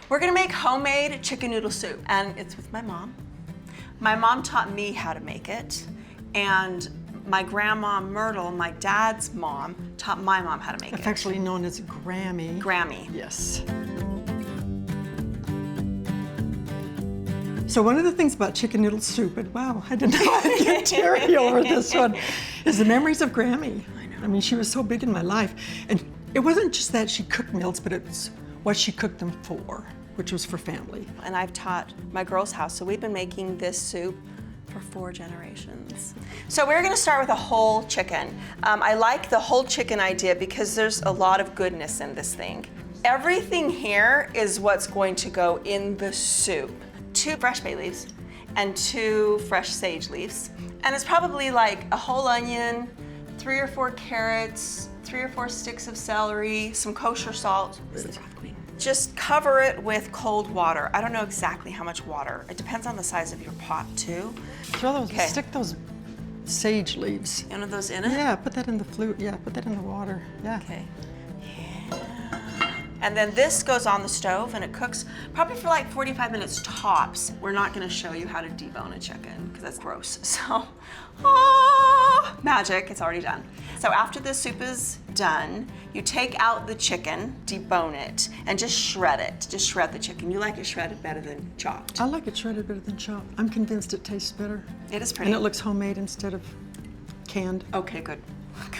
We're gonna make homemade chicken noodle soup, and it's with my mom. My mom taught me how to make it, and my grandma Myrtle, my dad's mom, taught my mom how to make it. Affectionately known as Grammy. Grammy. Yes. So one of the things about chicken noodle soup, and wow, I didn't know I'd get teary over this one, is the memories of Grammy. I know. I mean, she was so big in my life. And it wasn't just that she cooked meals, but it's what she cooked them for, which was for family. And I've taught my girls' house, so we've been making this soup for 4 generations. So we're gonna start with a whole chicken. I like the whole chicken idea because there's a lot of goodness in this thing. Everything here is what's going to go in the soup. 2 fresh bay leaves and 2 fresh sage leaves. And it's probably like a whole onion, 3 or 4 carrots, 3 or 4 sticks of celery, some kosher salt. Just cover it with cold water. I don't know exactly how much water. It depends on the size of your pot too. Throw those, stick those sage leaves. One of those in it? Yeah, put that in the flute. Yeah, put that in the water. Yeah. Okay. And then this goes on the stove and it cooks probably for like 45 minutes tops. We're not gonna show you how to debone a chicken because that's gross. So, magic, it's already done. So after the soup is done, you take out the chicken, debone it, and just shred it. Just shred the chicken. You like it shredded better than chopped. I like it shredded better than chopped. I'm convinced it tastes better. It is pretty. And it looks homemade instead of canned. Okay, good.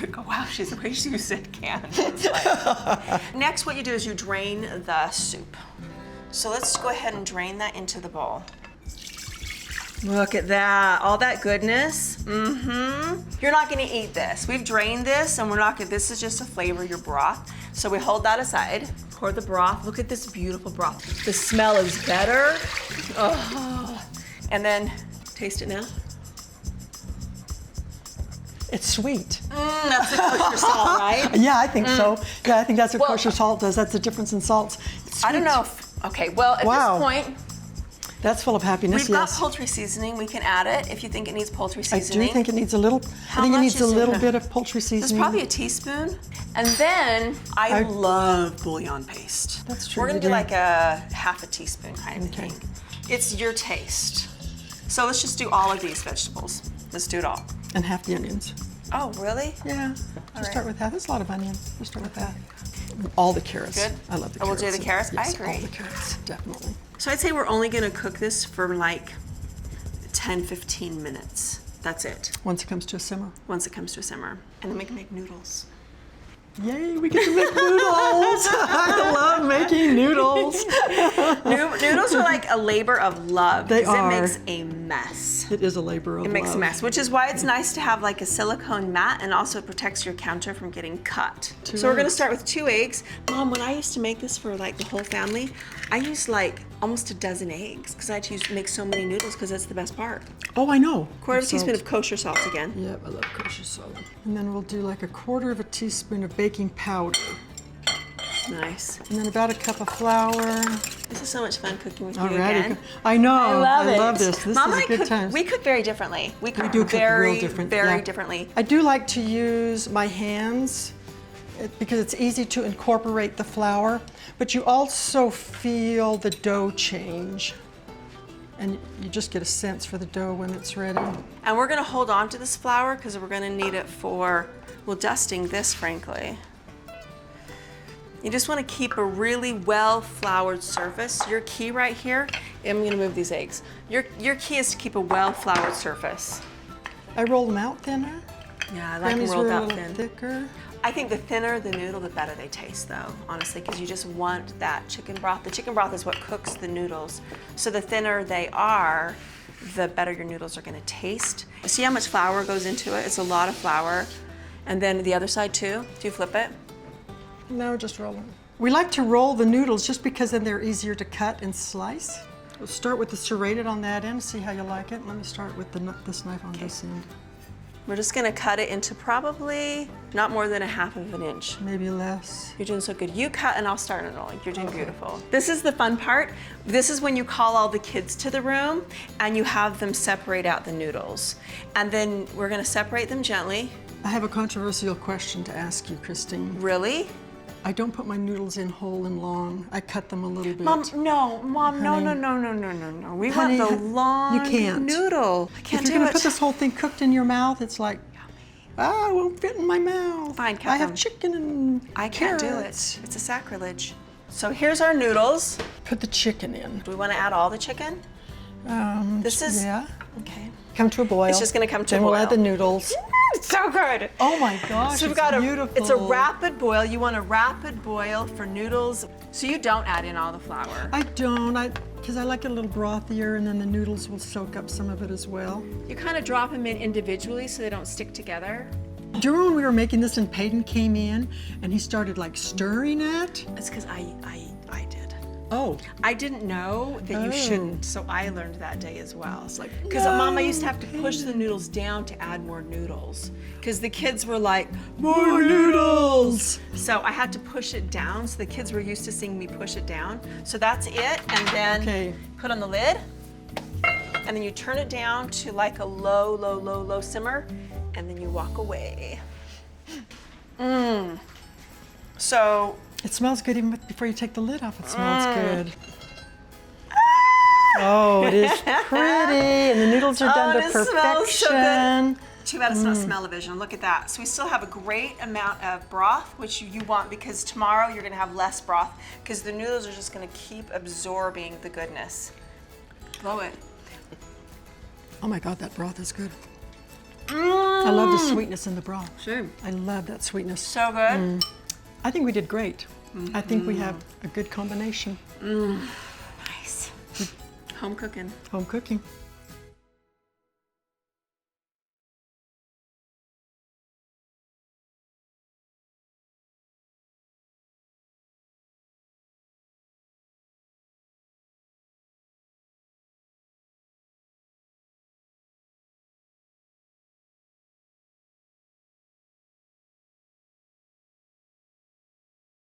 Good. Wow, she's the way she said canned. Like... Next, what you do is you drain the soup. So let's go ahead and drain that into the bowl. Look at that, all that goodness. You're not gonna eat this. We've drained this and we're not gonna, this is just to flavor your broth. So we hold that aside, pour the broth. Look at this beautiful broth. The smell is better. Oh. And then taste it now. It's sweet. That's the kosher salt, right? Yeah, I think so. Yeah, I think that's what kosher salt does. That's the difference in salts. I don't know if, okay, well, at this point, that's full of happiness, we've got poultry seasoning. We can add it if you think it needs poultry seasoning. I do think it needs a little, I think it needs a little bit of poultry seasoning. There's probably a teaspoon. And then, I love bouillon paste. That's true. We're gonna do like a half a teaspoon kind of thing. It's your taste. So let's just do all of these vegetables. Let's do it all. And half the onions. Oh, really? Yeah, just start with half. That's a lot of onion. Just start with that. All the carrots. Good. I love the Oh, carrots. we'll do the carrots? Yes, I agree. all the carrots, definitely. So I'd say we're only gonna cook this for like 10, 15 minutes. That's it. Once it comes to a simmer. Once it comes to a simmer. And then we can make noodles. Yay, we get to make noodles. I love making noodles. Noodles are like a labor of love. They are. It makes a mess. It is a labor of love. It makes a mess, which is why it's nice to have like a silicone mat, and also it protects your counter from getting cut. So we're gonna start with 2 eggs. Mom, when I used to make this for like the whole family, I used like almost a dozen eggs because I had to make so many noodles because that's the best part. Oh, I know. Quarter teaspoon of kosher salt again. Yep, I love kosher salt. And then we'll do like a 1/4 teaspoon of baking powder. Nice. And then about a cup of flour. This is so much fun cooking with you Alrighty. again. I know. I love this. This Mom is and a good cook, time. We cook very differently. We cook do cook very, real different. very differently. I do like to use my hands because it's easy to incorporate the flour, but you also feel the dough change. And you just get a sense for the dough when it's ready. And we're gonna hold on to this flour because we're gonna need it for, well, dusting this, frankly. You just wanna keep a really well-floured surface. Your key right here, I'm gonna move these eggs. Your key is to keep a well-floured surface. I roll them out thinner. Yeah, I like them Grammys rolled were a out little thin. thicker. I think the thinner the noodle, the better they taste though, honestly, because you just want that chicken broth. The chicken broth is what cooks the noodles. So the thinner they are, the better your noodles are gonna taste. See how much flour goes into it? It's a lot of flour. And then the other side too, do you flip it? No, just roll them. We like to roll the noodles just because then they're easier to cut and slice. We'll start with the serrated on that end, see how you like it. Let me start with this knife on this end. We're just gonna cut it into probably not more than 1/2 inch. Maybe less. You're doing so good. You cut and I'll start rolling. You're doing beautiful. This is the fun part. This is when you call all the kids to the room and you have them separate out the noodles. And then we're gonna separate them gently. I have a controversial question to ask you, Christine. Really? I don't put my noodles in whole and long. I cut them a little bit. Mom, no. We Honey, want the long you can't. noodle. I can't If you're gonna put this whole thing cooked in your mouth, it's like, it won't fit in my mouth. Fine, cut I have them. chicken and I can't do it. carrots. It's a sacrilege. So here's our noodles. Put the chicken in. Do we want to add all the chicken? This is Yeah. okay. Come to a boil. It's just gonna come to a Then we'll add boil. the noodles. It's so good. Oh my gosh, So we've it's got beautiful. it's a rapid boil. You want a rapid boil for noodles. So you don't add in all the flour. I don't, because I like it a little brothier, and then the noodles will soak up some of it as well. You kind of drop them in individually so they don't stick together. Do you remember when we were making this and Peyton came in and he started like stirring it? It's because I did. Oh, I didn't know that you Oh. shouldn't, so I learned that day as well. It's like because No. Mama used to have to push the noodles down to add more noodles because the kids were like, more noodles. So I had to push it down. So the kids were used to seeing me push it down. So that's it, and then Okay. put on the lid, and then you turn it down to like a low simmer, and then you walk away. So. it smells good even before you take the lid off. It smells good. Oh, it is pretty, and the noodles are done to it smells so good. perfection. Too bad it's not smell-o-vision. Look at that. So we still have a great amount of broth, which you want because tomorrow you're gonna have less broth because the noodles are just gonna keep absorbing the goodness. Blow it. Oh my God, that broth is good. I love the sweetness in the broth. Sure. I love that sweetness. So good. I think we did great. I think we have a good combination. Nice. Home cooking. Home cooking.